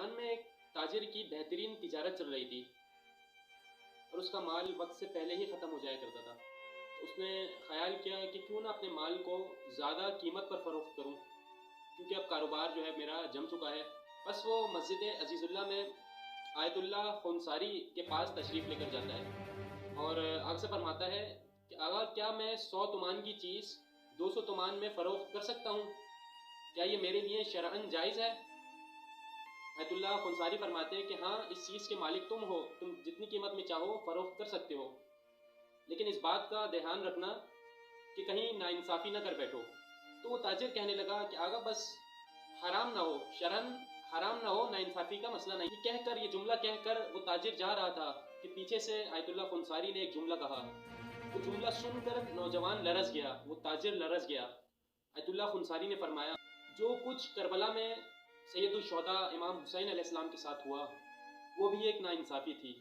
ایران میں ایک تاجر کی بہترین تجارت چل رہی تھی اور اس کا مال وقت سے پہلے ہی ختم ہو جایا کرتا تھا۔ اس نے خیال کیا کہ کیوں نہ اپنے مال کو زیادہ قیمت پر فروخت کروں، کیونکہ اب کاروبار جو ہے میرا جم چکا ہے۔ بس وہ مسجد عزیز اللہ میں آیت اللہ خنساری کے پاس تشریف لے کر جاتا ہے اور آگ سے فرماتا ہے کہ آقا کیا میں 100 تومان کی چیز 200 تومان میں فروخت کر سکتا ہوں؟ کیا یہ میرے لیے شرعاً جائز ہے؟ آیت اللہ خنساری فرماتے ہیں کہ ہاں، اس چیز کے مالک تم ہو، تم جتنی قیمت میں چاہو فروخت کر سکتے ہو، لیکن اس بات کا دھیان رکھنا کہ کہیں ناانصافی نہ کر بیٹھو۔ تو وہ تاجر کہنے لگا کہ آقا بس حرام نہ ہو، شرعاً حرام نہ ہو، ناانصافی کا مسئلہ نہیں۔ یہ جملہ کہہ کر وہ تاجر جا رہا تھا کہ پیچھے سے آیت اللہ خنساری نے ایک جملہ کہا۔ وہ جملہ سن کر نوجوان لرز گیا، وہ تاجر لرز گیا۔ آیت اللہ خنساری نے فرمایا، جو کچھ کربلا میں سید الشہداء امام حسین علیہ السلام کے ساتھ ہوا وہ بھی ایک ناانصافی تھی۔